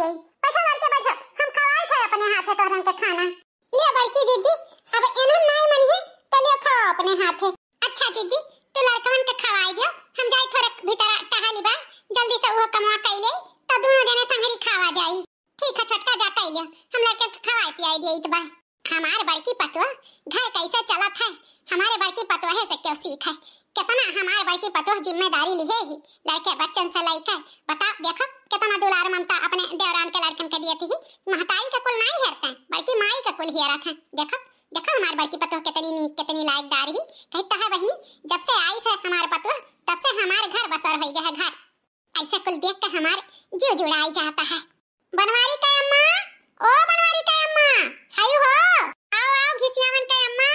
गई। बैठो लड़के बैठो, हम खवाई थे अपने हाथे तोहरन के खाना। ये बड़की दीदी अब एनहन नहीं मनी है तो लियो खाओ अपने हाथे। अच्छा दीदी तू लड़कवन के खवाई दियो, हम जाई थोड़ा भीतर टहली बा, जल्दी से वो कमवा कइले त दोनों जने संगरी खावा जाई। ठीक है छोटका जाता ही हम लड़के खवाई पियाई दिए इतबा। हमार बड़की पतवा घर कैसे चलत है, हमारे बड़की पतवा है से क्यों सीख है, कितना हमार बड़की पतवा जिम्मेदारी लिए ही लड़के बच्चन से लेकर। बता देखो कितना दुलार ममता अपने देवरान के लड़कन के दिए थी। महतारी का कुल नहीं हेरते हैं, बल्कि माई का कुल हेरत है। देखो देखो हमार बड़की पतवा कितनी नीक कितनी लायकदार ही। कहता है बहनी जब से आई है हमार पतवा तब से हमार घर बसर हो गया है। घर ऐसा कुल देख कर हमार जीव जुड़ाई जाता है। बनवारी का अम्मा, ओ बनवारी का अम्मा, हाय हो, आओ आओ घिसियावन का अम्मा,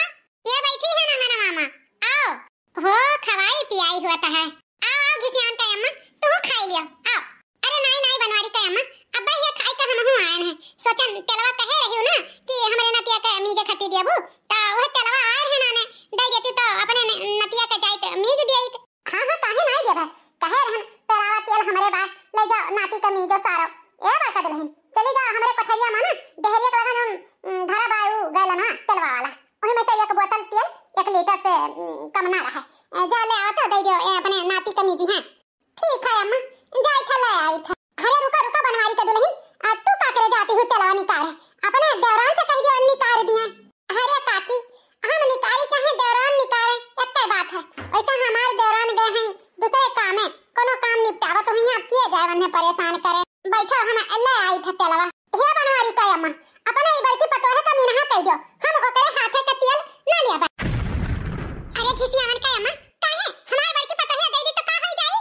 ये बैठी है ना हना मामा, आओ हो खवाई पियाई हुआ है। आओ आओ घिसियावन का अम्मा तू खाई लियो, आओ। अरे नहीं नहीं बनवारी का अम्मा, अब्बा ये खाई का हम हूं आए हैं। सोचन तेलवा कहे रही हूं ना कि हमरे नतिया का मीज खती देबू, ता वह तेलवा आए हैं ना ने दई देती तो अपने नतिया का जाई मीज देई। हां हां काहे नहीं देबे, कहे रहन पेरावा तेल हमरे बात ले जाओ नाती का मीजो सारो ए बड़का दुल्हन चली जा हमरे पठरिया माना देहरिया का लगन धरा बाऊ गैलन तेलवा वाला, उन्हीं में से एक बोतल तेल 1 लीटर से कम ना रहे, जा ले आओ तो दे दो अपने नाती का मीजी है। ठीक है अम्मा जाई था ले आई था। अरे रुका रुका बनवारी का दुल्हन, अब तू का करे जाती हूँ तेलवा निकाल, अपने देवरान से कह दियो निकाल दिए। अरे काकी हम निकाली चाहे देवरान निकाले एक बात है, वैसे हमार देवरान गए हैं दूसरे काम में, कोनो काम निपटावा तो ही आप किए जाए वरना परेशान करे। बैठो हम ले आई था तेलवा। हे बनवारी का अम्मा अपने ई बड़की पटोहे का मीनहा कह दियो हम ओकरे हाथे का तेल ना लेबा। अरे खिसियावन का अम्मा काहे हमार बड़की पटोहे दे दी तो का हो जाई,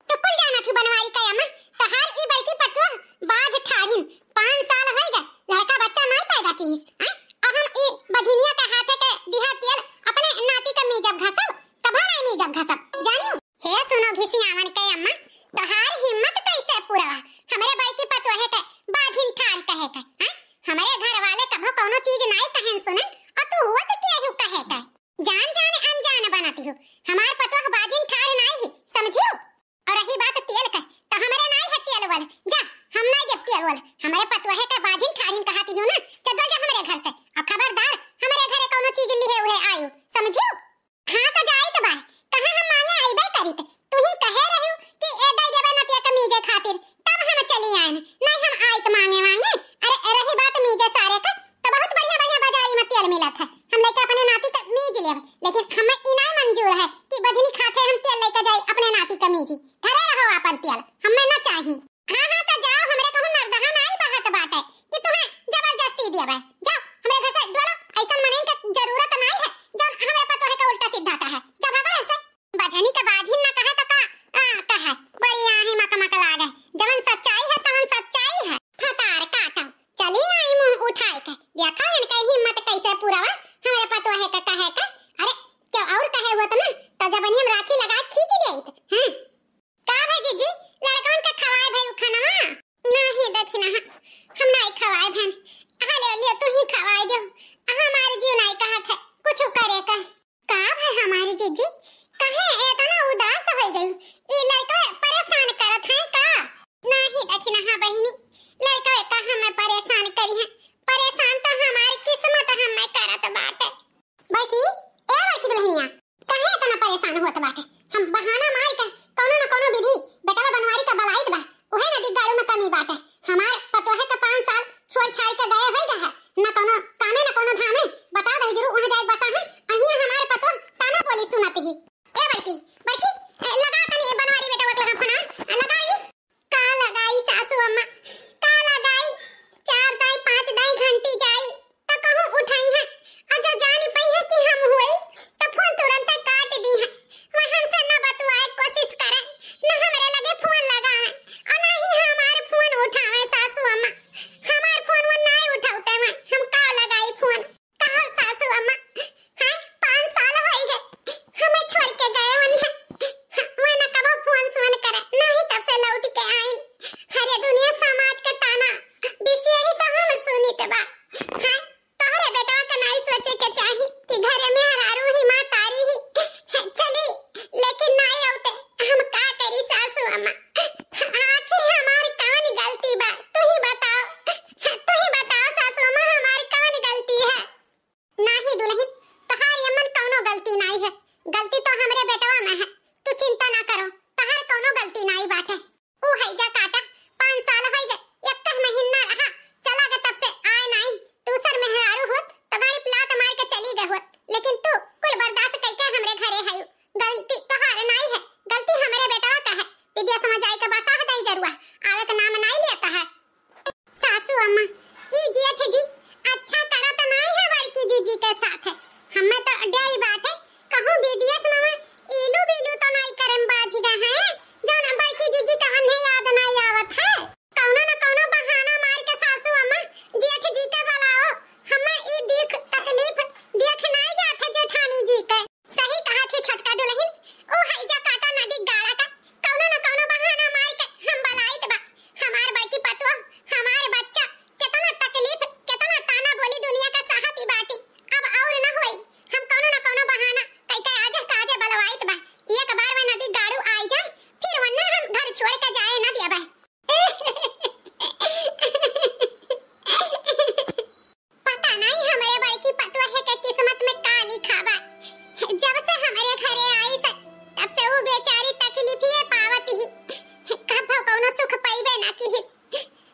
तो कुल जाना थी बनवारी का अम्मा तहार ई बड़की पटोह बाज ठाहिन 5 साल हो गए लड़का बच्चा नहीं पैदा की हैं, और हम ई बझिनिया का हाथे के दिहा तेल अपने नाती का मीजब घसब कभा नहीं मीजब घसब जानियो। हे सुनो घिसियावन का अम्मा तहार हिम्मत कैसे पूरा हमरे बड़की पटोहे के बाझिन ठार कहे के हैं, हमारे घर वाले कभो कोनो चीज नहीं कहन सुनन और तू हुआ तो क्या हु कहे के जान जान अनजान बनाती हो। हमार पतोह बाझिन ठार नहीं समझियो। और रही बात तेल का तो हमारे नहीं है तेल वाला, जा हम नहीं जब तेल वाला हमारे पतोहे का बाझिन ठारिन कहती हो ना तो दो जा हमारे घर से, और खबरदार हमारे घरे कोनो चीज लिए हुए आयो समझियो। हां तो जाई तो बाय कहां हम मांगे आईबे करी तू ही कहे रही कि ए दई देबे नतिया का मीजे खातिर तब हम चली आए नहीं हम आई तो मांगे मांगे। अरे रही बात मीजे सारे का तो बहुत बढ़िया बढ़िया बाजारी में तेल मिलत है, हम लेके अपने नाती का मीज लेब, लेकिन हमें ई नहीं मंजूर है कि बजनी खाते हम तेल लेके जाई अपने नाती का मीजी। घरे रहो अपन तेल हमें ना चाहिए। हां हां तो जाओ हमरे कहूं नरदहा नहीं बहत बाटे कि तुम्हें जबरदस्ती देबे, जाओ हमरे घर से डोलो, ऐसा मने के जरूरत नहीं है जब हमें पता है का उल्टा सीधा का है। जब हवा ऐसे बजनी का बाझिन ना कहे तो का है बड़ी आही मकमक लागे, जवन सच्चाई है तवन सच्चाई है। फतार काटा चली आई मुंह उठाए के देखा इनका हिम्मत कैसे पूरा हमारे पतो है का कहे का। अरे क्या और कहे हुआ तो ना तो जब हम राखी लगा खींच ले हैं का भाई जी लड़कन का खवाए भाई खाना नहीं देखी ना हम नहीं खवाए भाई हां ले तू ही खवाए दो हमारे जीव नहीं कहा था कुछ करे का भाई हमारी जीजी कहे इतना उदास हो गई ई लड़का परेशान करत है का नहीं देखी ना बहिनी लड़का का हमें परेशान करी है, परेशान तो हमारी किस्मत हमें करत बाटे। बाकी ए बाकी दुल्हनिया कहे इतना परेशान होत बाटे, हम बहाना मार के कोनो न कोनो विधि बेटा बनवारी का बलाइत बा ओहे नदी गाड़ू में कमी बाटे। हमार पतोहे का 5 साल छोड़ छाड़ के गए होई गए न कोनो कामे न कोनो धामे बता दे जरूर वहां जाए बता है अही हमार पतो ताना बोली सुनती ही। ए बड़की बड़की लगा तनी बनवारी बेटा वकला फना लगाई का लगाई सासू अम्मा का लगाई 4 दाई 5 दाई घंटी जाई तो कहूं उठाई है और जो जानी पई है कि हम हुई तो फोन तुरंत काट दी है। वहां से न बतवाए कोशिश करे न हमरे लगे फोन लगाए और न ही हमार फोन उठावे सासू अम्मा, हमार फोन वो नहीं उठाते हैं हम का लगाई फोन कहो सासू अम्मा हां 5 साल हो गए हमें छोड़ के गए वो न कबो फोन सोन करे नहीं तब से लौट के आई। अरे दुनिया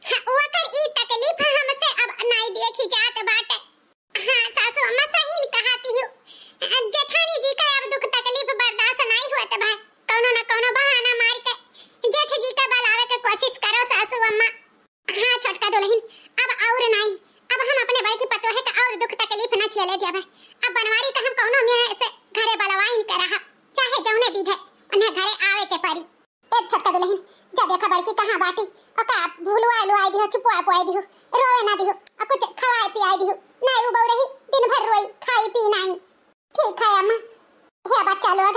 ओकर ई तकलीफ हमसे अब नहीं देखी जात बाटे। हां सासू अम्मा सही कहती हो। जेठानी जी का अब दुख तकलीफ बर्दाश्त नहीं होत भाई, कोनो न कोनो बहाना मार के जेठ जी का बुलावे के कोशिश करो सासू अम्मा। हां छोटका दुल्हन अब और नहीं, अब हम अपने भाई की पतो है का और दुख तकलीफ न झेले जावे। अब बनवारी का हम कोनो में से घरे बुलवाइन के रहा, चाहे जौने विधे उन्हें घरे आवे के पड़ी। एक छोटका दुल्हन जब देखा बड़की कहां बाटी ओका भूलवा लुआई दियो, छुपवा पुआई दियो, रोवे ना दियो, और कुछ खवाई पियाई दियो, नहीं उबौ रही दिन भर रोई खाई पी नहीं। ठीक है अम्मा, हे बच्चा लोग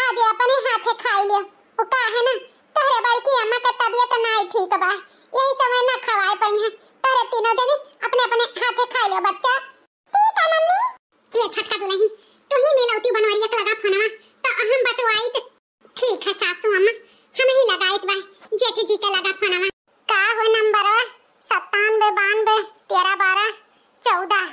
आज अपने हाथे खाई लियो। वो का है ना तोहरे बड़की अम्मा का तबीयत नहीं ठीक बा, यही समय ना खवाई पई है, तोरे तीनों जने अपने अपने हाथे खाई लियो बच्चा। ठीक है मम्मी। ये छोटका दुल्हन तू ही मिलौती बनवरिया के लगा फोनवा तो अहम बतवाई त ठीक है सासू अम्मा, हम ही लगाइत बा जेठ जी के लगा फोनवा। का हो नंबर 97 92 13 12 14।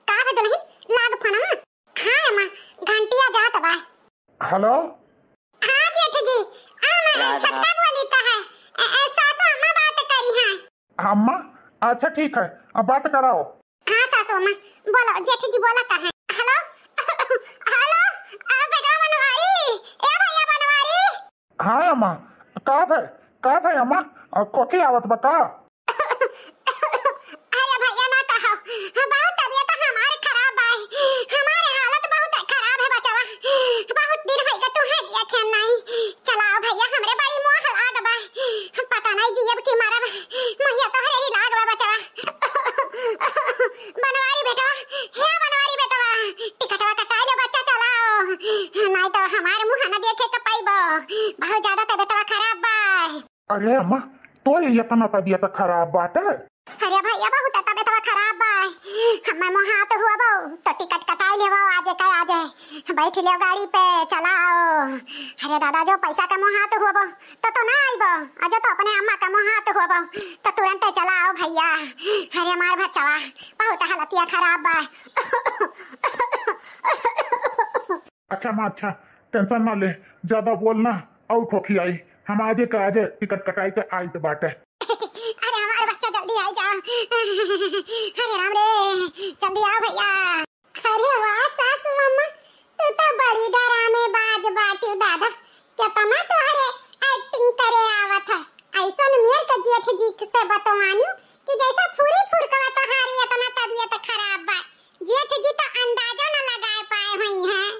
का है दुल्हन लाग फोनवा? हां अम्मा घंटिया जात बा। हेलो हां जेठ जी अम्मा छक्का बोली त है सासू अम्मा बात करी है। अम्मा अच्छा ठीक है अब बात कराओ। हां सासू अम्मा बोलो जेठ जी बोला का है। हेलो हेलो बेटा बनवारी, ए भैया बनवारी। हाँ अम्मा का है अम्मा कोकी आवत बता। अरे भैया ना कहो, बहुत तबीयत हमारे खराब है, हमारे हालत बहुत खराब है बचवा, बहुत दिन हो गए तुम्हें देखे नहीं। चलाओ भैया हमरे बड़ी मोह लाग बा, पता नहीं जीव की मरब मैया तोहरे ही लाग बा बचवा। बनवारी बेटा, हे बनवारी बेटा टिकटवा कटा ले बच्चा चलाओ, नहीं तो हमारे मुंह न देखे के पाइबो, बहुत ज्यादा तबीयतवा खराब बा। अरे अम्मा तो ये इतना तबीयत खराब बात है? अरे भैया बहुत तबीयत खराब बा, हमें मोहात हुआ बो तो टिकट कटाई लेवो, आजे बैठ लियो गाड़ी पे चलाओ। अरे दादा जो पैसा का मोहात हुआ बो तो ना आइबो, आज तो अपने अम्मा का मोहात हुआ बो तो तुरंत चलाओ भैया। अरे मार बच्चवा बहुत हालतिया खराब बा। अच्छा माँ अच्छा टेंशन ना ले, ज्यादा बोलना और खोखी आई, हम आजे का आजे टिकट कटाई के आई तो बाटे। अरे हमारे बच्चा जल्दी आ जाओ। अरे राम रे जल्दी आओ भैया। अरे वाह सासू अम्मा तू तो बड़ी डरामे बाज बाटी दादा, कितना तोहरे एक्टिंग करे आवत है। ऐसा मेर के जेठ जी से बतवानी कि जैसा फूरी फुरकवा तोहारी इतना तबीयत खराब बा, जेठ जी तो अंदाजा न लगा पाए हुई हैं।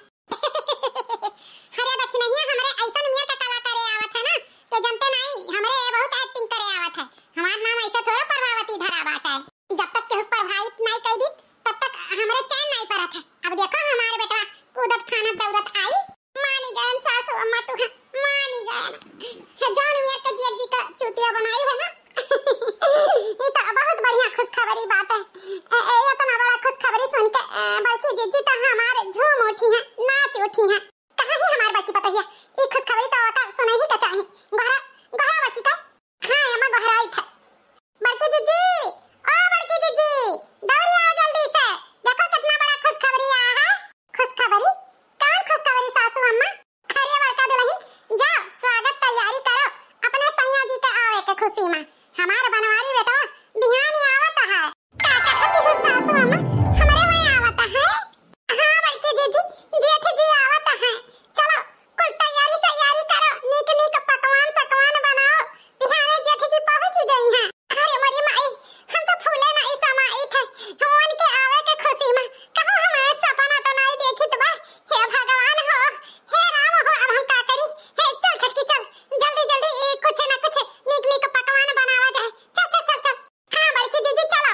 अरे बच्ची नहीं हमारे ऐसा मेर का कला करे आवत है ना, तो जानते नहीं हमारे बहुत एक्टिंग करे आवत है। हमारा नाम ऐसा थोड़ा प्रभावती धरा बाटा है, जब तक केहू प्रभावित नहीं कर दी तब तक हमारे चैन नहीं पड़त है। अब देखो हमारे बेटा कूदत खाना दौड़त आई, मानी गए सासू अम्मा तू मानी गए जान मेर के जेठ जी का चूतिया बनाई है ना। ये तो बहुत बढ़िया खुशखबरी बात है। ये इतना बड़ा खुशखबरी सुन के बड़की जीजी तो हमारे झूम उठी हैं, नाच उठी हैं। कहां है हमारी बच्ची पता है ये खुशखबरी तो का सुने ही का चाहिए। गोहरा गोहरा बच्ची का हां अम्मा गोहराई था। बड़की जीजी ओ बड़की जीजी दौड़ी आओ जल्दी से, देखो कितना बड़ा खुशखबरी आया है। खुशखबरी कौन खुशखबरी सासू अम्मा? अरे बड़का दुल्हन जाओ स्वागत तैयारी करो अपने सैया जी के आवे के खुशी में। हमारे बनवारी बेटा बिहान ही आवत है। का कहती है सासू अम्मा हमारे वहां आवत है? हां बड़की जीजी जेठ जी आवत है। चलो कुल तैयारी करो, नीक नीक पकवान सकवान बनाओ, बिहाने जेठ जी पहुंच गई हैं। अरे मरी माई हम तो फूले नहीं समाई थे उनके आवे के खुशी में, कहो हमारे सपना तो नहीं देखी तो बा। हे भगवान हो, हे राम हो, अब हम का करी। हे चल छटकी चल जल्दी जल्दी कुछ ना कुछ नीक नीक पकवान बनावा जाए। चल चल चल चल हां बड़की दीदी चलो।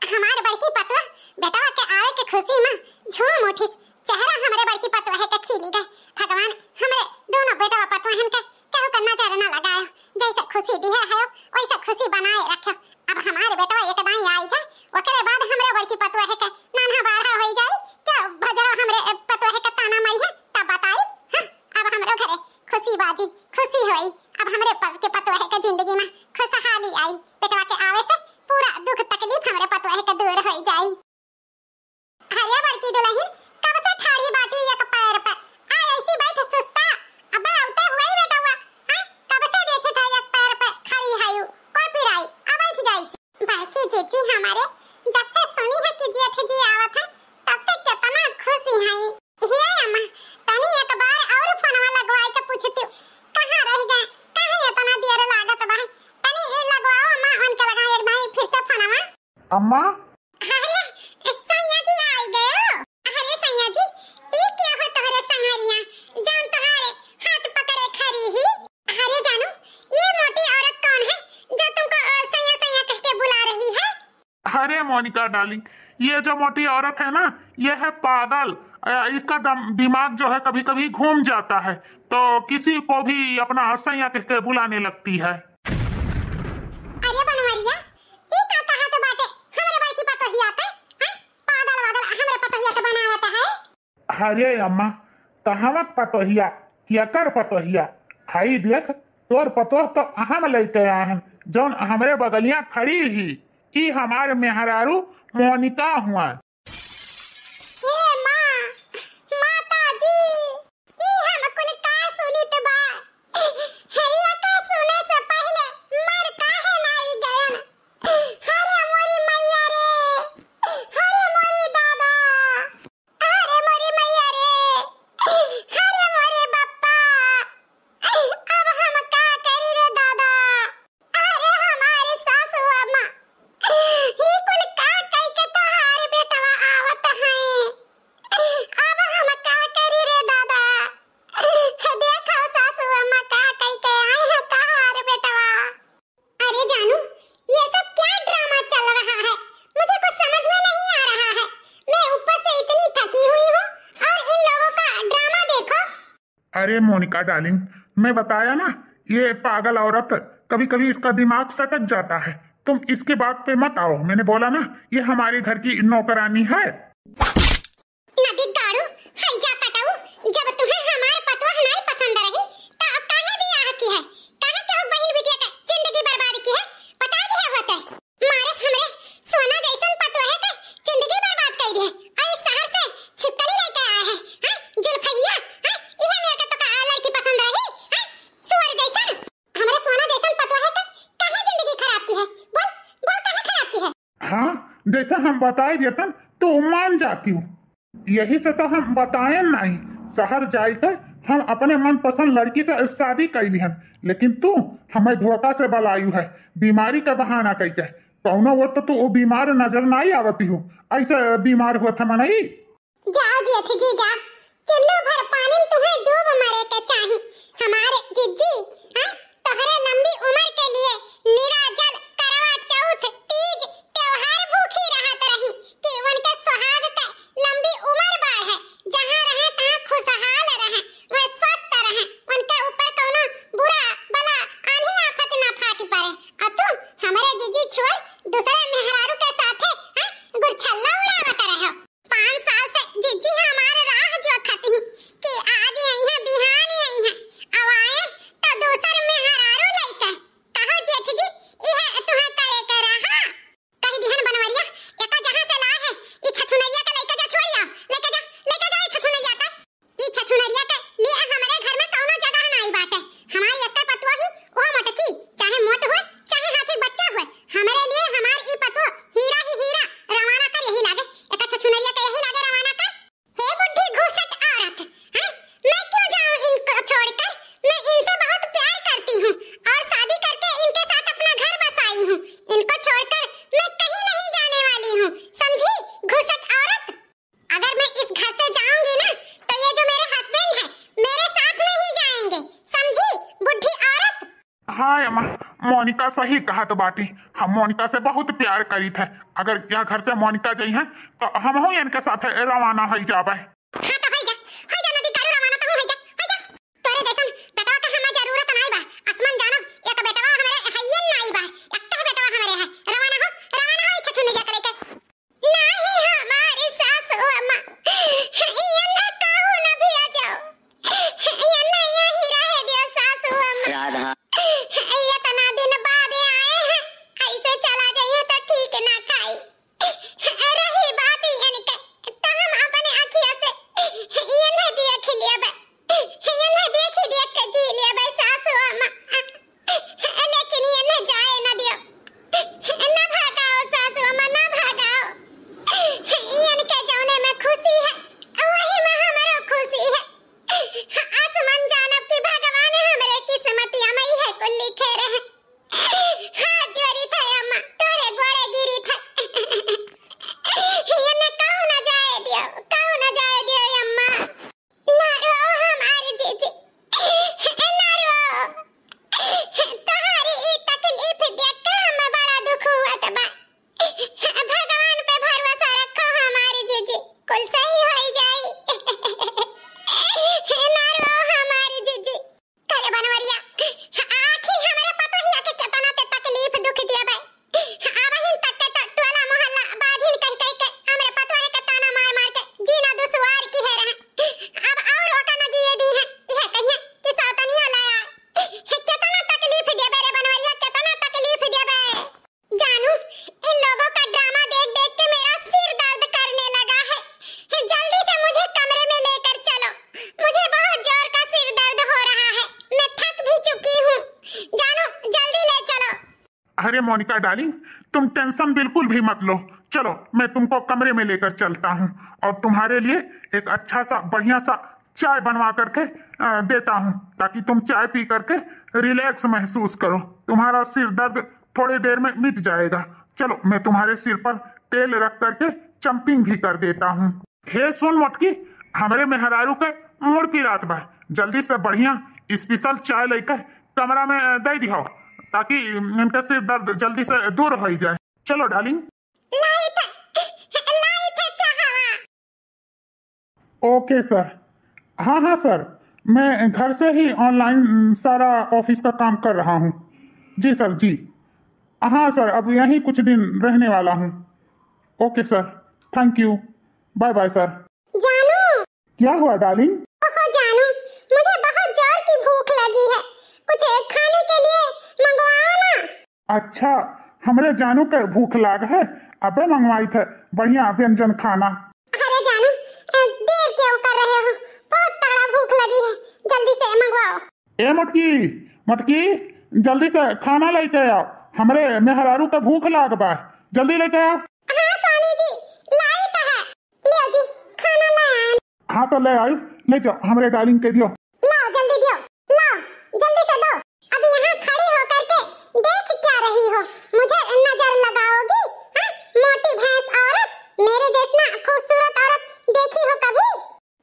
हमारे बड़की पतवा बेटा के आवे के खुशी में झूम उठी, चेहरा हमारे बड़की पतवा है के खिली गए। भगवान हमारे दोनों बेटा पतवा हैं के कहू का नजर ना लगायो, जैसे खुशी दी है वैसे खुशी बनाए रखो। अब हमारे बेटा एक दाई आई जाए ओकरे बाद हमरे बड़की पतवा है के नाना बारहा हो जाए, क्या भजरो हमरे पतवा है के ताना मई है तब बताई। हां अब हमरो घरे खुशी बाजी खुशी होई, अब हमरे के पतवा है के जिंदगी में खुशहाली आई। बेटवा के आवे से पूरा दुख तकलीफ हमरे पतवा है के दूर हो जाई। अरे बड़की दुल्हन कब से ठाड़ी बाटी एक पैर पे आ ऐसी बैठ सुस्ता, अब आउते हुए ही बेटा हुआ अम्मा अरे सैया जी आ गए। अरे सैया जी ये क्या हो तोहरे संगरिया जान तोहरे हाथ पकड़े खड़ी ही। अरे जानू ये मोटी औरत कौन है जो तुमको सैया सैया कह के बुला रही है? अरे मोनिका डार्लिंग, ये जो मोटी औरत है ना, ये है पागल। इसका दिमाग जो है कभी कभी घूम जाता है, तो किसी को भी अपना सैया कह के बुलाने लगती है। अरे बनवरिया ये का कहा तो बाटे हमरे भाई की पतोहिया पे हैं? पागल वागल हमरे पतोहिया के बनावत है। अरे अम्मा कहावत पतोहिया किया कर पतोहिया खाई देख, तोर पतोह तो हम लेके आए हैं जौन हमरे बगलिया खड़ी ही। ई हमारे मेहरारू मोनिका हुआ। हे माँ माता जी ई हम कुल का सुनित बा। हैया का सुने से पहले मर काहे नाई गयन। हरे मोरी मैया रे, हरे मोरी दादा, हरे मोरी मैया रे, हरे मोरी बप्पा। अब हम का करी रे दादा। अरे हमारे सासू अम्मा ही कुल का कई के तोहारे बेटवा आवत हैं। अब हम का करी रे दादा। देखो सासू अम्मा का कई के आए हैं तोहारे बेटवा। अरे जानू ये सब क्या ड्रामा चल रहा है, मुझे कुछ समझ में नहीं आ रहा है। मैं ऊपर से इतनी थकी हुई हूँ और इन लोगों का ड्रामा देखो। अरे मोनिका डार्लिंग, मैं बताया ना, ये पागल औरत कभी कभी इसका दिमाग सटक जाता है। तुम इसके बात पे मत आओ, मैंने बोला ना ये हमारे घर की नौकरानी है। नदी गाड़ू हैजा कटाऊ, जब तुम्हें हमार पतोह नहीं पसंद रही तो अब काहे बियाह की है? काहे के बहन बिटिया का जिंदगी बर्बाद की है? बता दिया होता है मारे हमरे सोना जैसन पतोह के जिंदगी बर्बाद कर दी है। और इस शहर से छिपकली लेके आए हैं हैं जुल्फैया हैं? इहे मेरे का तो का लड़की पसंद रही हैं? सुअर जैसन हमरे सोना जैसन पतोह के काहे जिंदगी खराब की है? बोल बोल काहे खराब की है? हाँ, जैसा हम बताए देतन तो मान जाती हूँ। यही से तो हम बताए नहीं, शहर जाकर हम अपने मनपसंद लड़की से शादी कैली हन, लेकिन तू हमें धोखा से बलायू है, बीमारी का बहाना कह के। कौनो वो तो तू बीमार नजर नहीं आवती हूँ, ऐसे बीमार हुआ था मनई। जाओ जेठ जी जा, किलो भर पानी में तुम्हें डूब मरे के चाही। हमारे जिज्जी हैं तोहरे लंबी उम्र के लिए निराजल करवा चौथ तीज त्योहार भूखी रहत रही कि उनके सुहाग का लंबी उम्र बाढ़ है। जहाँ रहे तहाँ खुशहाल रहे, वह स्वस्थ रहे, उनके ऊपर कोनो बुरा बला आंधी आफत न फाटी पड़े। और तुम हमारे जिज्जी छोड़ दूसरे मेहरारू के साथे हैं गुरछल्ला उड़ावत रहे हो। 5 साल से जिज्जी हमारे राह जो खती कि आज यही है बिहान यही है। अब आए तो दूसर मेहरारू लेके कहो जेठ जी यह तुम्हें करे के रहा। कहीं दिहन बनवरिया एका जहां से लाए है ई छछुनरिया का लेके जा छोड़िया, लेके जा ई छछुनरिया का। ई छछुनरिया के लिए हमारे घर में कौनो जगह नहीं बाटे। हमारी एक पतुआ ही वो मटकी चाहे मोट हो चाहे हाथी बच्चा हो, हमारे लिए हमारी ई पतुआ हीरा ही हीरा रवाना कर यही लागे। एका छछुनरिया के यही लागे रवाना कर। हे बुढ़ी घूसट औरत हैं, मैं क्यों जाऊं इनको छोड़कर? मैं इनसे बहुत प्यार करती हूँ और शादी करके इनके साथ अपना घर बसाई हूँ। इनको छोड़कर मैं कहीं नहीं जाने वाली हूँ, समझी घूसट औरत? अगर मैं इस घर से जाऊंगी ना तो ये जो मेरे हस्बैंड है मेरे साथ में ही जाएंगे, समझी बुढ़ी औरत? हाँ अम्मा, मोनिका सही कहा तो बाटी, हम मोनिका से बहुत प्यार करी थे। अगर यहाँ घर से मोनिका गई है तो हम हो इनके साथ रवाना हो जाबे। हाँ तो होई जा नदी कारू रवाना तो होई जा तोरे जैसन बेटवा का हमें जरूरत नहीं बा। आसमान जानो एक बेटवा हमारे हइयन नहीं बा, एकटा बेटवा हमारे है। रवाना हो इच्छा छुने जा लेके नहीं हमारी सासू अम्मा हइयन ना कहू ना भी आ जाओ। हइयन ना यही रहे दियो सासू अम्मा। राधा ये तना दिन बाद आए हैं, ऐसे चला जाइए तो ठीक ना खाई। रही बात इनके तो हम अपने अखियों से अरे मोनिका डार्लिंग, तुम टेंशन बिल्कुल भी मत लो। चलो मैं तुमको कमरे में लेकर चलता हूँ और तुम्हारे लिए एक अच्छा सा बढ़िया सा चाय बनवा करके देता हूँ, ताकि तुम चाय पी करके रिलैक्स महसूस करो। तुम्हारा सिर दर्द थोड़ी देर में मिट जाएगा। चलो मैं तुम्हारे सिर पर तेल रख करके चंपिंग भी कर देता हूँ। हे सुन मोटकी, हमारे मेहरारू के मूड की रात बा, जल्दी से बढ़िया स्पेशल चाय लेकर कमरा में दे दिहो, ताकि इनका सिर दर्द जल्दी से दूर हो जाए। चलो डार्लिंग। Okay sir. हाँ हाँ सर, मैं घर से ही ऑनलाइन सारा ऑफिस का काम कर रहा हूँ। जी सर जी। हाँ सर, अब यहीं कुछ दिन रहने वाला हूँ। Okay sir, thank you, bye bye sir. जानू, क्या हुआ डार्लिंग? ओहो जानू, मुझे बहुत जोर की भूख लगी है, कुछ खाने के लिए मंगवाओ ना। अच्छा, हमरे जानू के भूख लाग है, अबे मंगवाई थे बढ़िया व्यंजन खाना। अरे जानू, देर क्यों कर रहे हो? बहुत तगड़ा भूख लगी है, जल्दी से मंगवाओ। ए मटकी मटकी, जल्दी से खाना लेके आओ, हमरे मेहरारू के भूख लाग बा, जल्दी लेके आओ। हाँ स्वामी जी, लाई तो है, लियो जी, खाना ले आए। हाँ तो ले आयो, ले जाओ, हमरे डार्लिंग के दियो। लाओ जल्दी दियो, लाओ जल्दी से दो। अब यहाँ खड़ी होकर के देख क्या रही हो? मुझे नजर लगाओगी? हाँ, मोटी भैंस औरत, मेरे जितना खूबसूरत औरत देखी हो कभी?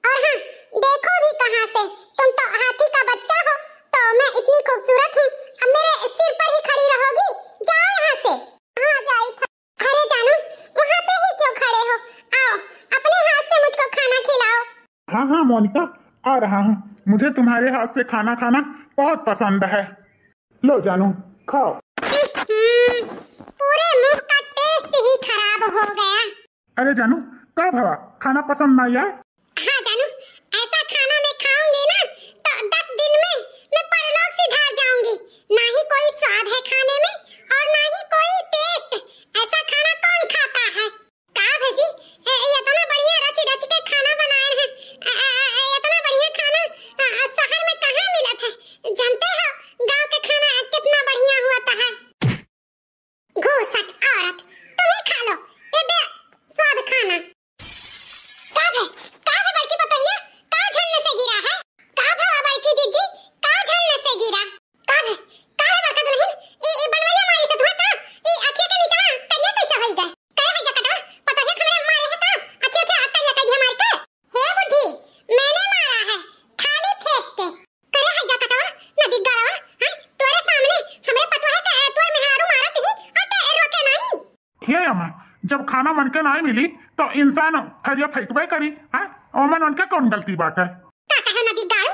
और हाँ, देखो भी कहाँ से, तुम तो हाथी का बच्चा हो, तो मैं इतनी खूबसूरत हूँ, अब मेरे सिर पर ही खड़ी रहोगी? जाओ यहाँ से। हाँ जाई था। अरे जानू, वहाँ पे ही क्यों खड़े हो? आओ, अपने हाथ से मुझको खाना खिलाओ। हाँ हाँ मोनिका, आ रहा हूँ, मुझे तुम्हारे हाथ से खाना खाना बहुत पसंद है। लो जानू, खाओ। पूरे मुंह का टेस्ट ही खराब हो गया। अरे जानू, क्या भवा, खाना पसंद नहीं आया? हाँ जानू, ऐसा खाना मैं खाऊंगी ना तो 10 दिन में मैं परलोक सिधार जाऊंगी। ना ही कोई स्वाद है खाने में और ना ही कोई टेस्ट। ऐसा खाना कौन खाता है? का भजी, ये इतना बढ़िया रच रच के खाना बनाए हैं, इतना बढ़िया खाना शहर में कहाँ मिलत है? जानते हो गांव का खाना कितना बढ़िया होता है? घूसट औरत, तुम ही खा लो ये बे स्वाद खाना। का है बड़की पतैया, का झन्ने से गिरा है? का भवा बड़की जीजी, का झन्ने से गिरा? का है बड़का दुल्हन, ई बनवैया मारी से धोता, ई अखिया के नीचवा तरिया कैसे होई गए? करे है जकटवा, पतैया हमरे मारे है का? अखिया के तरिया कैसे मार के? हे बुद्धि, मैंने मारा है, थाली फेंक के। करे है जकटवा, नदी गड़वा, हां तोरे सामने हमरे पतवा है का तोर मेहरारू मारत ही और ते रोके नहीं। हे अम्मा, जब खाना मन के नहीं मिली तो इंसान थरिया फेंकबे करी, हाँ? ओमन उनके कौन गलती बात है? का कहे नदी गाड़ू,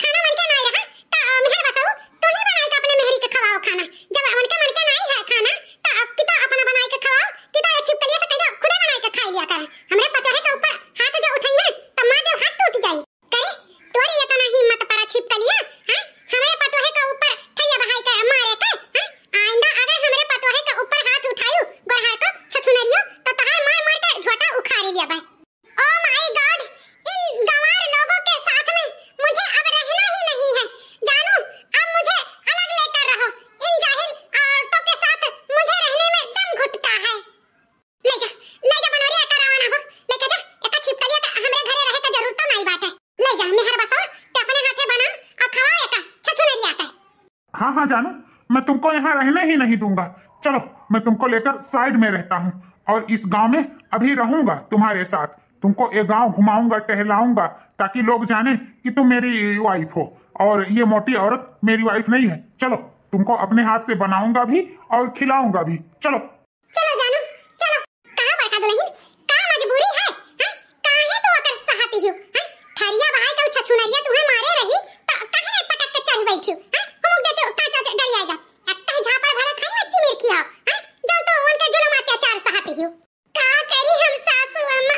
खाना मन के नहीं रहा तो मेहर बताओ, तू ही बनाई का अपने मेहरी के खवाओ खाना। जब उनके मन के नहीं है खाना तो अब किता अपना बनाई के खवाओ, किता ये छिपकलिया से कह दो खुद बनाई के खा लिया कर। हमरे पता है के ऊपर हाथ जो उठाई है तो मार दे हाथ टूट जाई। करे तोरी इतना हिम्मत पर छिपकलिया, हां? हमरे पता है के ऊपर थैया बहाई के मारे के, हां? आइंदा अगर हमरे पता है के ऊपर हाथ उठायू गोरहा को छछुनरियो तो तहार मार मार के झोटा उखाड़ लिया बा। ओ माय गॉड, इन गंवार लोगों के साथ में मुझे अब रहना ही नहीं है। जानू, अब मुझे अलग लेकर रहो, इन जाहिल औरतों के साथ मुझे रहने में दम घुटता है। ले जा बनोरिया का रवाना हो, लेके जा, एक छिपकलिया का हमरे घरे रहे का जरूरत नहीं बाटे। ले जा मेहर बसा, ते अपने हाथे बना और खवाओ एका छछुनरिया के। हाँ हाँ जानू, मैं तुमको यहाँ रहने ही नहीं दूंगा। चलो मैं तुमको लेकर साइड में रहता हूँ और इस गांव में अभी रहूंगा तुम्हारे साथ। तुमको ये गांव घुमाऊंगा, टहलाऊंगा, ताकि लोग जाने कि तुम मेरी वाइफ हो और ये मोटी औरत मेरी वाइफ नहीं है। चलो तुमको अपने हाथ से बनाऊंगा भी और खिलाऊंगा भी। चलो चलो जानू, चलो। कहाँ बड़का दुल्हन, का मजबूरी है? हैं? काहे तू अकर सहाती हो? हैं? थरिया बहाई के छछुनरिया तुम्हें मारे रही तो काहे पटक के चढ़ बैठी हो? हैं? हम देते हो का डरिया जा, एकटा झापड़ भरे खाई मच्छी मिर्ची आओ, हैं? जब तो उनके जुल्म अत्याचार सहाती हो। का करी हम सासू अम्मा,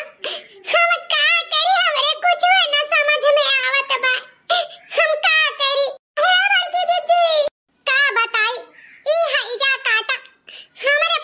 हम का करी, हमरे कुछ न समझ में आवत बा। हम का करी? हे बड़की दीदी, का बताई, ई हईजा काटा हमरे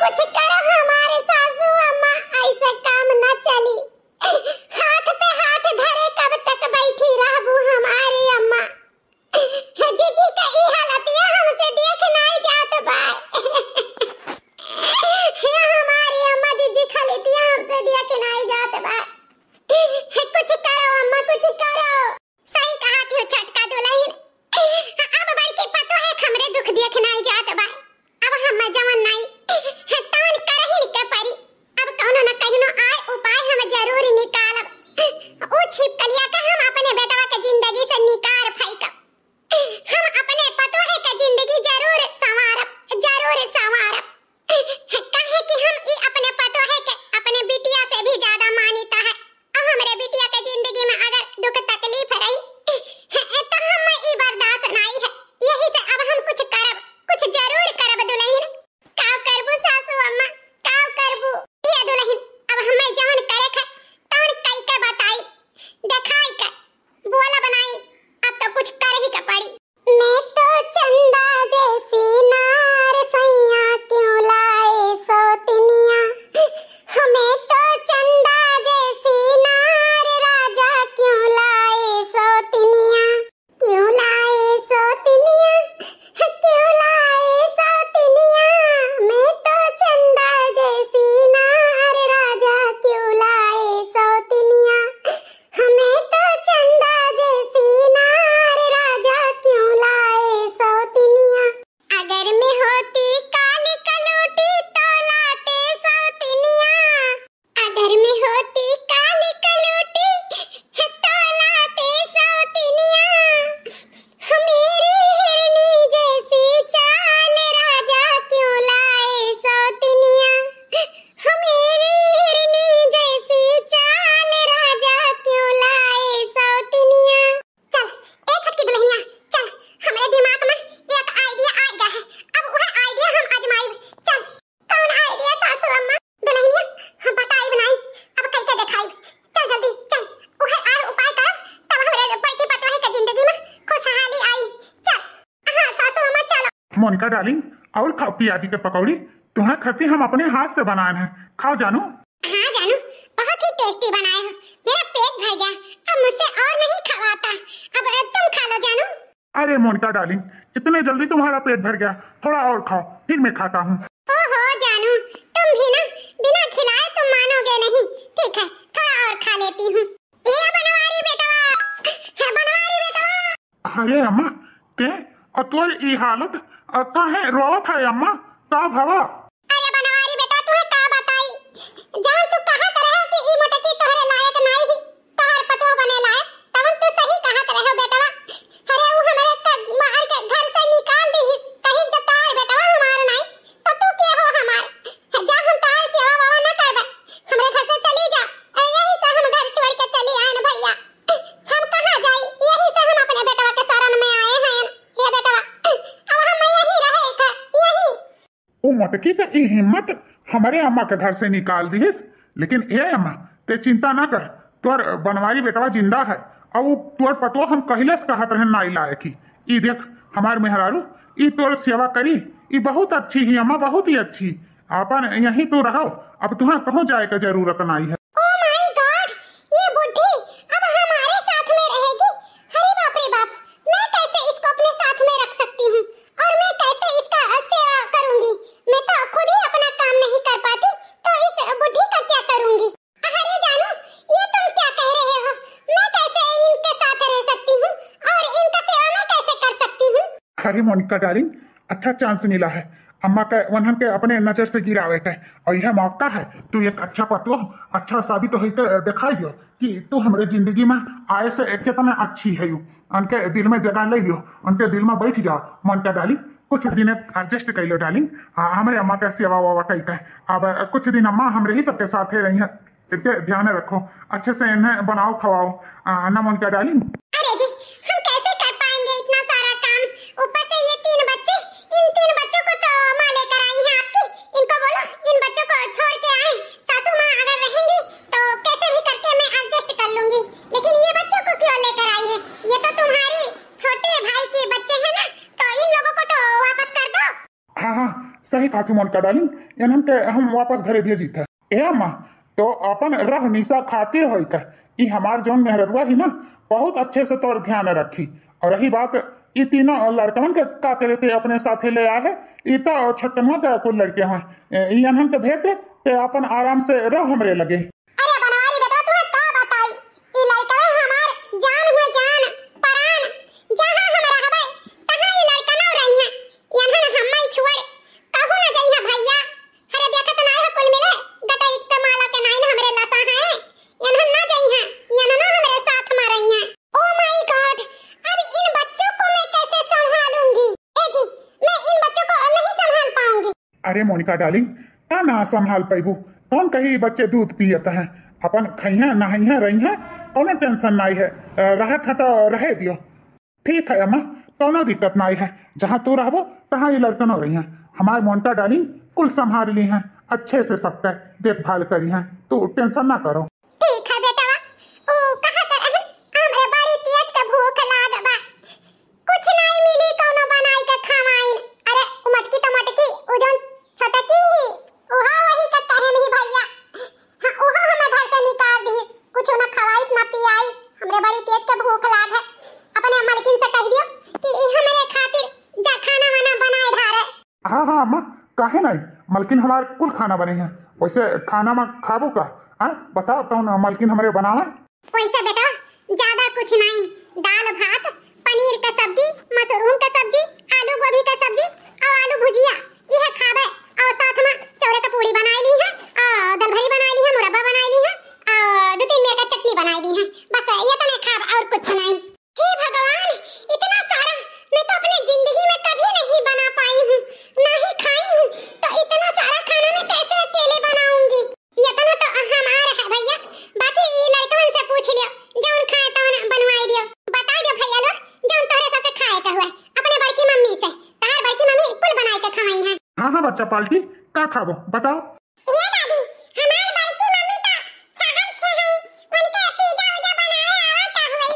कुछ करो हमारे सासू अम्मा, ऐसे काम न चली। हाथ पे हाथ धरे कब तक बैठी रहबू हमारी अम्मा। जीजी का ई हालतिया हमसे देख नहीं जात बा। हमारी अम्मा जीजी खाली दिया हमसे देख नहीं जात बा। कुछ करो अम्मा, कुछ करो। सही कहा कि छटका दुल्हन अब बड़की पतो है हमरे दुख देख नहीं जात बा। अब हम जवन नहीं तवन करहिन के परी। अब कौनो न कहिनो आए उपाय हम जरूर निकालब। ओ छिपकलिया का हम अपने बेटवा के जिंदगी से निकार फेंकब। हम अपने पतो है का जिंदगी जरूर संवारब, जरूर संवारब। कहे कि हम ई अपने पतो है के अपने बिटिया से भी ज्यादा मानीता है। अब हमरे बिटिया के जिंदगी में अगर दुख तकलीफ रही तो हम ई बर्दाश्त नहीं है। यही से अब हम कुछ करब, कुछ जरूर करब दुल्हन। काव करबू सासू अम्मा, काव करबू। ये दुल्हन अब हमें जवन करे ख तवन कई के बताई, दिखाई के बोला बनाई। अब तो कुछ कर ही के पड़ी। मैं तो चंदा जैसी नार सैया क्यों लाए सौतनिया। हमें तो चंदा जैसी नार राजा क्यों लाए सौतनिया। क्यों लाए सौतनिया, क्यों लाए सौतनिया। मैं तो चंदा जैसी नार राजा क्यों लाए सौतनिया। हमें तो चंदा जैसी नार राजा क्यों लाए सौतनिया। अगर मैं होती काली कलूटी तो लाते सौतनिया। अगर मैं होती काली कलूटी तो लाते सौतनिया। मेरी हिरनी जैसी चाल राजा क्यों लाए सौतनिया। मेरी हिरनी जैसी चाल राजा क्यों लाए सौतनिया। चल ए छटकी दुल्हनिया, चल हमारे दिमाग में एक आइडिया आ गया है। अब वह आइडिया हम आजमाएब। चल कौन आइडिया सासू अम्मा दुल्हनिया हम बताई बनाई अब कैसे दिखाई। चल जल्दी चल वह आर उपाय कर, तब हमारे बड़की पतो है का जिंदगी में खुशहाली आई। चल हां सासू अम्मा चलो। मोनिका डार्लिंग, और खाओ पियाजी के पकौड़ी। तुम्हें खती हम अपने हाथ से बनाए हैं, खाओ जानू। हाँ जानू, बहुत ही टेस्टी बनाए हो। मेरा पेट भर गया, अब मुझसे और नहीं खवाता। अब तुम खा लो जानू। अरे मोनिका डार्लिंग, इतने जल्दी तुम्हारा पेट भर गया? थोड़ा और खाओ, फिर मैं खाता हूँ। ओहो जानू, तुम भी ना बिना खिलाए तुम मानोगे नहीं। ठीक है थोड़ा और खा लेती हूँ। ये बनवारी बेटवा, बनवारी बेटवा। अरे अम्मा के तोर ई हालत काहे रोवत है अम्मा? का भवा? अरे बनवारी बेटा तू का बताई। जान तू कहा करे कि ई मटकी तोहरे लायक नहीं ही, तोहर पतो बने लायक। तवन तू सही कहा करे बेटवा। अरे वो हमरे मार के घर से निकाल दी ही, कहीं जतार बेटवा हमार नहीं। तो तू के हो हमार? जा हम तार सेवा वावा न करबे, हमरे घर से चली जा। यही से हम घर छोड़ के चली आए न भैया। हम कहां जाई? यही से हम अपने बेटवा के शरण में आए हैं। ये बेटवा अब हम यही रहे का यही। वो मटकी का ई हिम्मत हमारे अम्मा के घर से निकाल दी। लेकिन ए अम्मा ते चिंता ना कर, तोर बनवारी बेटवा जिंदा है। और वो तोर पतो हम कहले से कहत रहे नाई लाए की। ई देख हमार मेहरारू ई तोर सेवा करी, ई बहुत अच्छी ही अम्मा, बहुत ही अच्छी। अपन यहीं तो रहो, अब तुम्हें कहूँ जाए का जरूरत नहीं है। ओह माय गॉड, ये बुढ़ी अब हमारे साथ में रहेगी। अरे बाप रे बाप, मैं कैसे इसको अपने साथ में रख सकती हूँ और मैं कैसे इसका सेवा करूंगी। मैं तो खुद ही अपना काम नहीं कर पाती तो इस बुढ़ी का क्या करूंगी। अरे जानू ये तुम क्या कह रहे हो? मैं कैसे इनके साथ रह सकती हूँ और इनका सेवा मैं कैसे कर सकती हूँ? अरे मोनिका डार्लिंग, अच्छा चांस मिला है अम्मा के वनहन के अपने नजर से गिरावे के। और यह मौका है तू एक अच्छा पतो, अच्छा साबित तो होकर दिखाई दियो कि तू हमारे जिंदगी में आए से एक कितना अच्छी है। यू उनके दिल में जगह ले लियो, उनके दिल में बैठ जाओ। मोनिका डार्लिंग कुछ दिन एडजस्ट कर लो डार्लिंग। हमारे अम्मा का सेवा वावा कही के अब कुछ दिन अम्मा हम रही सबके साथ रही है। ध्यान रखो, अच्छे से इन्हें बनाओ खवाओ ना मोनिका डार्लिंग। अरे जी हम कैसे कर पाएंगे इतना सारा काम? ऊपर से ये 3 बच्चे, इन 3 बच्चों को तो माँ लेकर आई है आपकी। इनको बोलो इन बच्चों को छोड़ के आए। सासू माँ अगर रहेंगी तो कैसे भी करके मैं एडजस्ट कर लूंगी, लेकिन ये बच्चों को क्यों लेकर आई है? ये तो तुम्हारी छोटे भाई के बच्चे हैं ना, तो इन लोगों को तो वापस कर दो। हाँ हाँ सही कहा तुम मोनिका डार्लिंग, इन्हन के हम वापस घरे भेजी थे। ए अम्मा तो अपन रह निशा खातिर होई का ई हमार जौन मेहररुआ ही ना बहुत अच्छे से तोर ध्यान रखी। और रही बात ये तीनों लड़कन के का करे थे अपने साथे ले आए ये तो छोटनवा के कुल लड़के हैं इन्हन के भेज दे ते अपन आराम से रह हमरे लगे। अरे बनवारी बेटा तू का बताई ई लड़का हमार जान हो जान परान जहां हम रहबे तहां ई लड़का न रही है इन्हन हम्मई छोड़ कहू न जइहा भैया। अरे देखत नहीं है कुल मिले गटा एक माला के नाइन हमरे लता है इन्हन न जइहा इन्हन हमरे साथ में रही है। ओ माय गॉड अब इन बच्चों को मैं कैसे संभालूंगी। ए जी मैं इन बच्चों को नहीं संभाल पाऊंगी। अरे मोनिका डार्लिंग का ना संभाल पैबू कौन कही बच्चे दूध पियत हैं अपन खइया नहाइया रही हैं कोनो टेंशन नहीं है रहत है तो रहे दियो। ठीक है अम्मा कोनो दिक्कत नहीं है जहाँ तू रहबो तहाँ ये लड़कन हो रही हैं हमारे मोनिका डार्लिंग कुल संभाल ली हैं अच्छे से सबका देखभाल करी हैं तू टेंशन ना करो। ठीक है बेटा ओ कहां कर हमरे बड़ी तेज का भूख लाग बा कुछ नहीं मिली कोनो बनाई के खवाई। अरे मटकी तो मटकी उ जोन छोटकी ओहा वही का कहे नहीं भैया हां ओहा हम घर से निकाल दी कुछ न खवाई न पियाई हमरे बड़ी तेज के भूख लाग है अपने मालकिन से कह दियो कि हमरे खातिर जा खाना वाना बनाए ढारे। हाँ हाँ अम्मा काहे नहीं मलकिन हमारे कुल खाना बने हैं वैसे खाना में खाबू का बताओ कौन मलकिन हमारे बनावे। वैसे बेटा ज्यादा कुछ नहीं दाल भात पनीर का सब्जी मशरूम का सब्जी आलू गोभी का सब्जी और आलू भुजिया यह खाबे और साथ में चौरे का पूरी बनाई ली है और दाल भरी बनाई ली है मुरब्बा बनाई ली है और 2-3 मिनट का चटनी बनाई ली है बस ये तो नहीं खाब और कुछ नहीं। हे भगवान इतना सारा मैं तो अपनी जिंदगी में कभी नहीं बना पाई हूँ ना ही खाई हूँ तो इतना सारा खाना मैं कैसे अकेले बनाऊंगी। ये तो हमारा है भैया बाकी लड़कन से पूछ लियो जौन खाए तौन बनवाई दियो बता दियो भैया लोग जौन तोरे सबके खाए का हुआ अपने बड़की मम्मी से तार बड़की मम्मी कुल बनाई के खवाई है। हाँ हाँ बच्चा पाल्टी का खाबो बताओ। ये दादी हमार बड़की मम्मी का चाहत छे है उनके पिज्जा उजा बनाए आवत हुई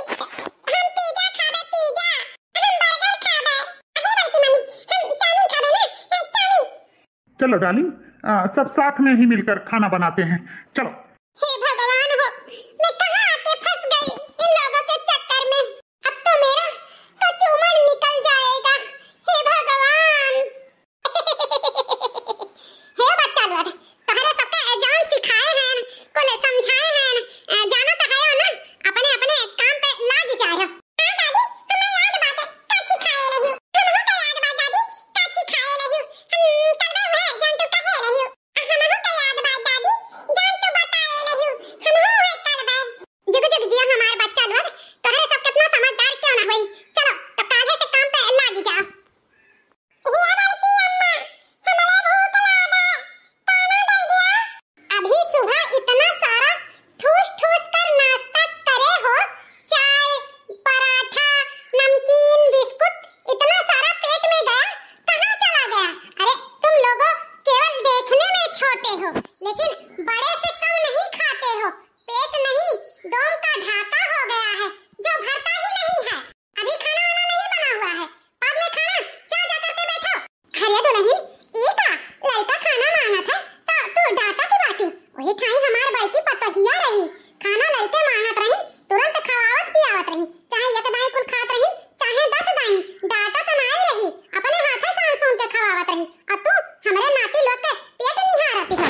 हम पिज्जा खाबे पिज्जा हम बर्गर खाबे। अरे बड़की मम्मी हम चाउमीन खाबे ना चाउमीन। चलो डार्लिंग सब साथ में ही मिलकर खाना बनाते हैं चलो। हे भगवान हो मैं कहाँ आके फंस गई इन लोगों के चक्कर में अब तो मेरा तो चूमन निकल जाएगा। हे भगवान हे बच्चा लोग तुम्हारे सबका जान सिखाए हैं कुल समझाए हैं जाना तो है ना अपने अपने काम पे लाग जा रहे हो। हां दादी हमें याद बात काची खाए रही हूं हमहु का याद बात दादी काची खाए रही हूं हम कलबे हुए जान तो कहे रही हूं हमहु का याद बात दादी जान तो बताए रही हूं हमहु है कलबे जग जग जिया हमार बच्चा लोग तोहरे सब कितना समझदार क्यों ना होई चलो तो काहे से काम पे लाग जाओ। ये बड़की अम्मा हमरे भूख लागे खाना दे दिया। अभी सुबह इतना सारा ठूस ठूस कर नाश्ता करे हो चाय पराठा नमकीन बिस्कुट इतना सारा पेट में गया कहाँ चला गया। अरे तुम लोगों केवल देखने में छोटे हो लेकिन बड़े से कम नहीं खाते हो पेट नहीं डोम का ढाका हो गया है जो भरता ही नहीं है। अभी खाना वाना नहीं बना हुआ है बाद में खाना जा जा करके बैठो। अरे दुल्हन ये का लड़का खाना मांगा था तो तू डाटा की बाकी वही ठाई हमार बड़की पतहिया रही खाना लड़के मांगत रही तुरंत खवावत पियावत रही चाहे एक दाई कुल खात रही चाहे 10 दाई डाटा तो नहीं रही अपने हाथे सांस सूंघ के खवावत रही और तू हमरे नाती लोग के पेट निहारती हो।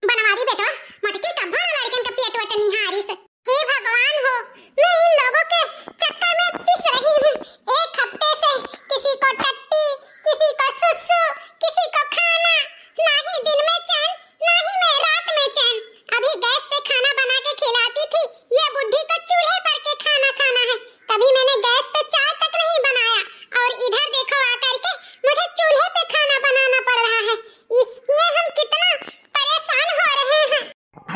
बनवारी बेटा मटकी का भरा लड़कन के पेट वट निहारी से। हे भगवान हो मैं इन लोगों के चक्कर में पिस रही हूँ एक हफ्ते से किसी को टट्टी किसी को सुसु किसी को खाना ना ही दिन में चैन ना ही मैं रात में चैन। अभी गैस पे खाना बना के खिलाती थी ये बुढ़ी को चूल्हे पर के खाना खाना है कभी मैंने गैस पे चाय तक नहीं बनाया और इधर देखो आकर के मुझे चूल्हे पे खाना बनाना पड़ रहा है इसमें हम कितना परेशान हो रहे हैं।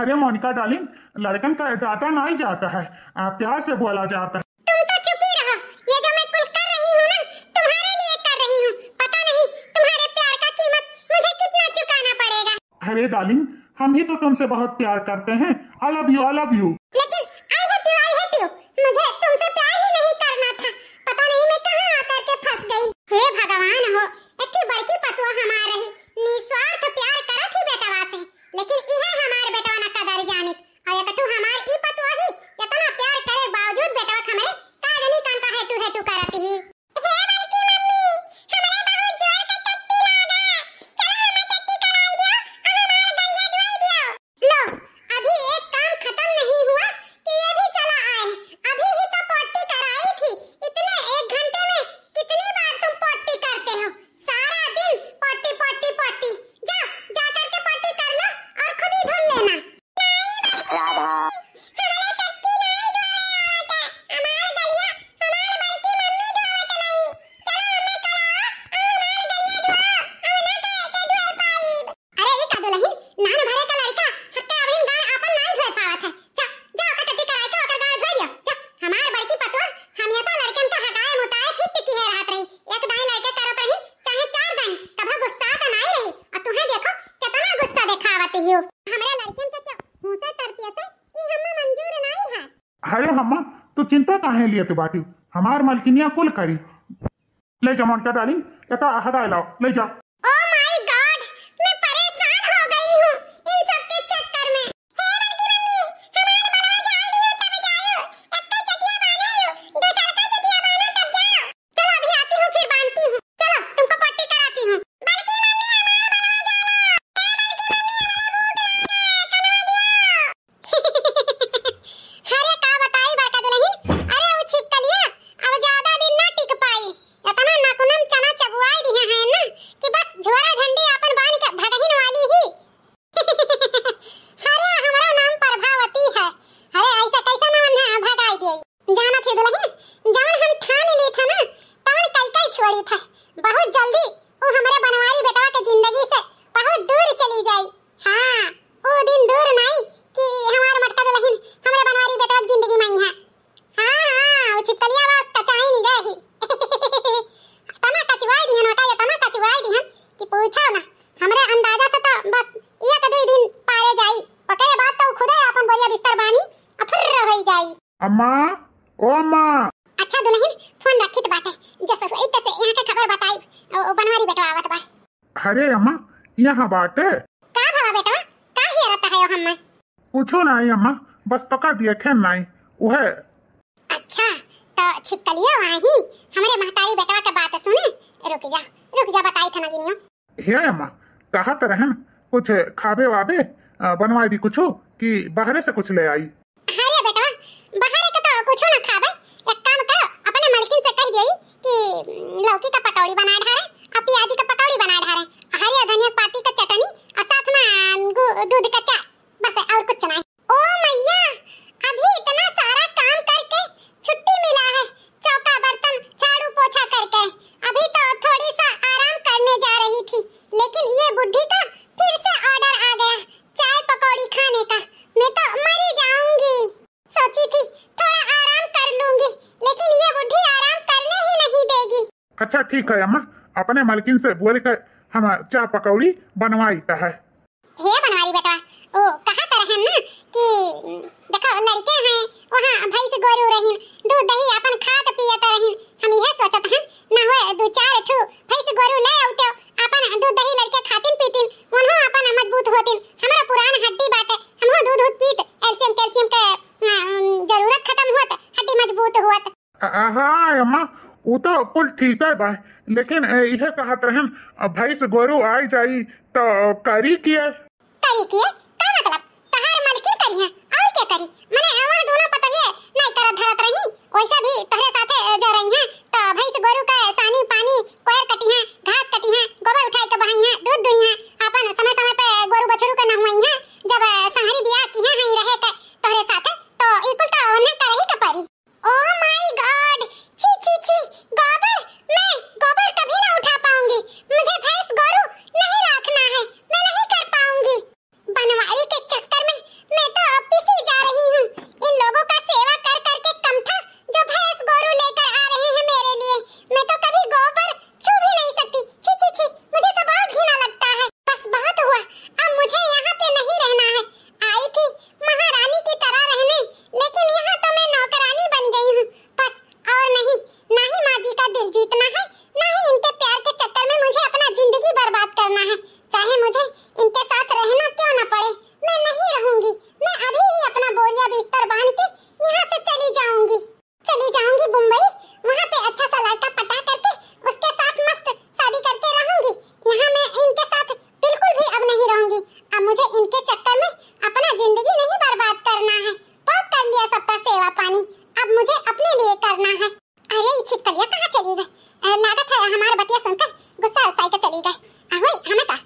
अरे मोनिका डार्लिंग लड़कन का डाटा नहीं जाता है प्यार से बोला जाता है। तुम तो चुप ही रहो ये जो मैं कुल कर रही हूँ ना तुम्हारे लिए कर रही हूँ पता नहीं तुम्हारे प्यार का कीमत मुझे कितना चुकाना पड़ेगा। अरे डार्लिंग हम ही तो तुमसे बहुत प्यार करते हैं आई लव यू लेकिन आई हेट यू मुझे तुमसे प्यार ही नहीं करना था पता नहीं मैं कहाँ आकर के फंस गई। हे भगवान हो इतनी बड़की पतुआ हमारे रही हो। हमारे लड़कियन के क्या हुसा तरपियत है ई हमें मंजूर नहीं है। अरे हम्मा तू चिंता काहे लिए तू बाटी हमार मालकिनिया कुल करी ले जा मोनिका डार्लिंग एका हटाए लाओ ले जा। ओ माय गॉड मैं परेशान हो गई हूँ इन सब के चक्कर में। हे बड़की मम्मी हमार बनवा जाइयो तब जाइयो इतने चटिया बनायो दो चार का चटिया बना तब जाओ। चलो अभी आती हूँ फिर बांधती हूँ। चलो तुमको पट्टी कराती हूँ। बड़की मम्मी हमार बनवा जाओ। हे बड़की मम्मी हमार भूख लगा। अरे का बताई बड़का दुल्हन अरे वो छिपकलिया अब ज्यादा दिन ना टिक पाई। इतना नकुनम चना चबुआई दिया है ना कि बस झोरा झंडी अपन बांध के भगहिन वाली ही। अरे हमारा नाम प्रभावती है। अरे ऐसा कैसा नाम है भगाई दे जाना थी दुल्हन जवन हम ठान ली था ना तवन कई कई छोड़ी था। बहुत जल्दी वो हमारे बनवारी बेटवा के जिंदगी से बहुत दूर चली जाई। हां वो दिन दूर नहीं कि हमारे मटका दुल्हन हमारे बनवारी बेटवा की जिंदगी में ही है। हां वो छिपकलिया बस कचाई नहीं गई तना कचवाई दिहन होता है तना कचवाई दिहन कि पूछो ना हमरे अंदाजा से तो बस एक दो दिन पारे जाई पकड़े बात तो खुदे अपन बोलिया बिस्तर बानी फिर होई जाई। अम्मा ओ अम्मा। अच्छा दुल्हन फोन रखी तो बाटे जैसे होई तसे यहां के खबर बताई ओ बनवारी बेटवा आवत बा। अरे अम्मा यहाँ बाटे का भवा बेटवा का ही रहता है हम कुछो नहीं अम्मा बस तो का देखे नहीं वह। अच्छा तो छिपकलिया वही हमारे महतारी बेटवा के बात सुने। रुक जा बताई था ना गिनियो। हे अम्मा कहा तो रहन कुछ खाबे वाबे बनवाई दी कुछो कि बाहरे से कुछ ले आई। अरे बेटवा बाहर के तो कुछ ना खाबे एक काम करो अपने मालकिन से कह देई कि लौकी का पकौड़ी बना ढारे और प्याजी का पकौड़ी बना ढारे हरिया धनिया पाती का चटनी और साथ में दूध का चाय बस और कुछ नहीं। ओ मैया अभी इतना सारा काम करके छुट्टी मिला है चौका बर्तन झाड़ू पोछा करके अभी तो थोड़ी सा आराम करने जा रही थी लेकिन ये बुढ़ी का फिर से ऑर्डर आ गया चाय पकौड़ी खाने का। मैं तो मर ही जाऊंगी। सोची थी थोड़ा आराम कर लूंगी लेकिन ये बुढ़ी आराम करने ही नहीं देगी। अच्छा ठीक है अम्मा अपने मालकिन से बोल कर हम चाय पकौड़ी बनवाई है। हे बनवारी बेटा ओ कहा तो रहन ना कि देखो लड़के हैं वहां भैंस गोरू रहीन दूध दही अपन खात पियत रहीन हम यह सोचत हन ना हो दो चार ठू भैंस गोरू ले आउते अपन दूध दही लड़के खातिन पीतिन उन्हों अपन मजबूत होतिन हमारा पुरान हड्डी बाटे हमहु दूध पीत कैल्शियम के जरूरत खत्म होत हड्डी मजबूत होत। हाँ अम्मा वो तो कुल ठीक है बा लेकिन यह कहत रहन भैंस गोरू आई जाई तो करी किए का मतलब तहार मालकिन करी है और क्या करी मने आवाज दोनों पता ये नहीं करत धरत रही वैसा भी तोहरे साथे जा रही है तो भैंस गोरू का सानी पानी कोयर कटी है घास कटी है गोबर उठाई के बहाई है दूध दुई है अपन समय समय पे गोरू बछरू का नहवाई है जब संहरी बियाह की है ही रहे के तोहरे साथे तो इकुल तो वरना करही के पड़ी। ओ माय गॉड छी छी छी गोबर मैं गोबर कभी ना उठा पाऊंगी मुझे भैंस गोरू नहीं रखना है मैं नहीं कर पाऊंगी। बनवारी के चक्कर में मैं तो अब पिसी जा रही हूँ। इन लोगों का सेवा कर करके कम था जो भैंस गोरू लेकर आ रहे हैं मेरे लिए। मैं तो कभी गोबर छू भी नहीं सकती। छी छी छी मुझे तो बहुत घिना लगता है। बस बहुत हुआ अब मुझे यहाँ पे नहीं रहना है। आई थी महारानी की तरह रहने लेकिन यहाँ तो मैं नौकरानी बन गई हूँ बस और नहीं ना ही माँ जी का दिल जीतना है ना ही इनके प्यार के चक्कर में मुझे अपना जिंदगी बर्बाद करना है चाहे मुझे इनके साथ रहना क्यों न पड़े मैं नहीं रहूंगी। मैं अभी ही अपना बोरिया बिस्तर बांध के यहाँ से चली जाऊंगी मुंबई वहाँ पे अच्छा सा लड़का पटा करके उसके साथ मस्त शादी करके रहूंगी। यहाँ मैं इनके साथ बिल्कुल भी अब नहीं रहूंगी। अब मुझे इनके चक्कर में अपना जिंदगी नहीं बर्बाद करना है। बहुत कर लिया सबका सेवा पानी अब मुझे अपने लिए करना है। अरे छिपकलिया कहाँ चली गई लागत है हमारा बतिया सुनकर गुस्सा उसाई के चली गई हमें का।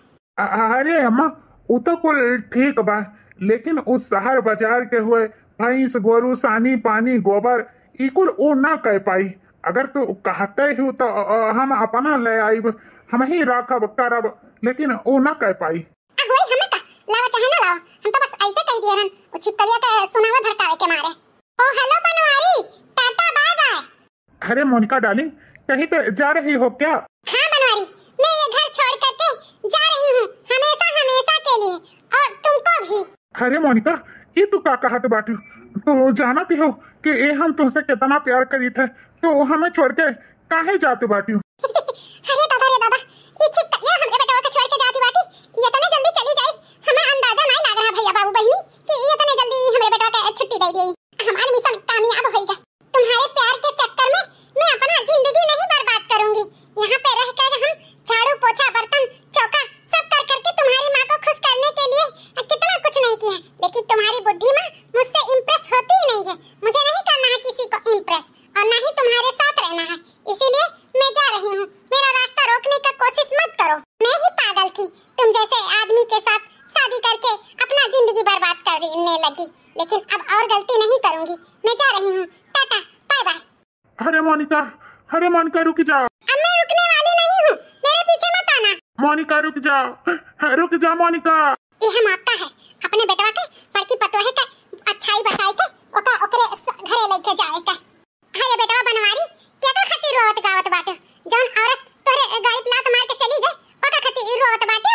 अरे अम्मा वो तो कुल ठीक बा लेकिन उस शहर बाजार के हुए भैंस गोरू सानी पानी गोबर इकुल वो ना कह पाई। अगर तू कहते ही तो हम अपना ले आईब हम ही राखब करब लेकिन वो ना कह पाई। वही हमें का लावा चाहे ना लावा हम तो बस ऐसे कह दिए हन वो छिपकलिया का सुनावा भड़कावे के मारे। ओ hello Banwari ta ta bye bye. अरे मोनिका डार्लिंग कहीं पे जा रही हो क्या? हाँ बनवारी मैं ये घर छोड़ करके जा रही हूँ हमेशा के लिए और तुम अरे मोनिका, ये तू का कहत बाटू? तो जानती हो कि ए हम तुमसे कितना प्यार करी थे, तो हमें छोड़ के काहे जाते बाटू? अरे दादा रे दादा, ये छिप ये हमरे बेटवा के छोड़ के जाती बाटी, ये तने जल्दी चली जाई। हमें अंदाजा नहीं लग रहा भैया बाबू बहिनी कि ये तने जल्दी हमरे बेटवा के छुट्टी दे देई। हमारा मिशन कामयाब होएगा। तुम्हारे प्यार के चक्कर में मैं अपना जिंदगी नहीं बर्बाद करूंगी। यहाँ पे रह कर हम झाड़ू पोछा बर्तन चौका सब कर करके तुम्हारी माँ को खुश करने के लिए कितना कुछ नहीं किया, लेकिन तुम्हारी बुद्धि माँ मुझसे इम्प्रेस होती ही नहीं है। मुझे नहीं करना है किसी को इम्प्रेस, और ना ही तुम्हारे साथ रहना है। इसीलिए मैं जा रही हूँ। मेरा रास्ता रोकने का कोशिश मत करो। मैं ही पागल थी तुम जैसे आदमी के साथ शादी करके अपना जिंदगी बर्बाद करने लगी, लेकिन अब और गलती नहीं करूंगी। मैं जा रही हूँ। Tata bye bye. अरे मोनिका रुक जाओ। अब मैं रुकने वाली नहीं हूँ, मेरे पीछे मत आना। मोनिका रुक जा मोनिका। ये हम आपका है, अपने बेटवा के बड़की पतोहे का अच्छाई बताई के ओकरे घरे लेके जाए का। अरे बेटवा बनवारी क्या तो खातिर रोवत गावत बाटे? जौन औरत तोरे गाड़ी लात मार के चली गई ओका खातिर रोवत बाटे?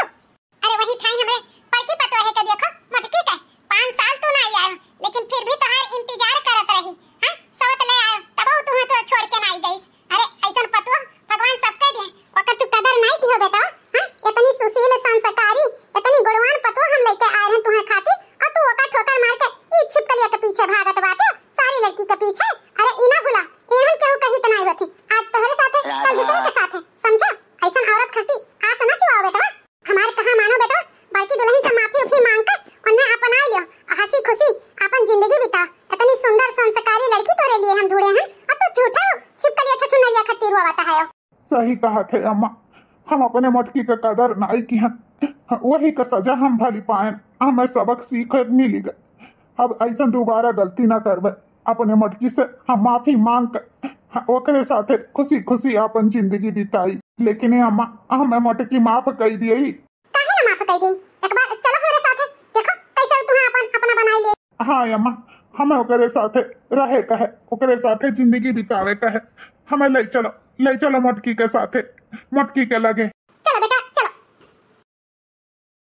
अरे वही ठाई हमरे बड़की पतोहे के देखो मटकी के 5 साल तो नहीं आयो, लेकिन फिर भी तोहार इंतजार करत रही। हां सवत ले आयो तब तू तो छोड़ के नहीं गई। अरे ऐसन पतवा भगवान सबके दिए, ओकर तू कदर नहीं कियो बेटा। हां इतनी सुशील संस्कारी इतनी गुणवान पतवा हम लेके आए हैं तुम्हारे खातिर, और तू ओका ठोकर मार के ई छिपकलिया के पीछे भागत बाटे सारी लड़की के पीछे। अरे इना भुला एहन केहू कही त नहीं होती। आज तोहरे साथे कल दूसरे के साथे, समझा? ऐसन औरत खटी आ समझ चुआओ बेटा। हमार कहा मानो बेटा, बड़की दुल्हन से माफी उफी मांग कर उन्हें अपना लियो, हंसी खुशी अपन जिंदगी बिता। इतनी सुंदर संस्कारी लड़की तोरे लिए हम ढूंढे हैं, और तू झूठा छिपकलिया छछुनरिया खातिर रोवत है। सही कहा थे अम्मा, हम अपने मटकी का कदर नहीं की हैं, वही का सजा हम भली पाए। हमें सबक सीख मिली गई। अब ऐसा दोबारा गलती ना करबे। अपने मटकी से हम माफी मांग कर ओकरे साथे खुशी खुशी अपन जिंदगी बिताई। लेकिन अम्मा हमें मटकी माफ कर दिए। काहे ना माफ कर दी? एक बार चलो हमारे साथे, देखो कैसे तू अपना बनाई ले। हाँ अम्मा, हमें ओकरे साथे रहे कहे, ओकरे साथे जिंदगी बितावे कहे। हमें ले चलो मटकी के साथे, मटकी के लगे।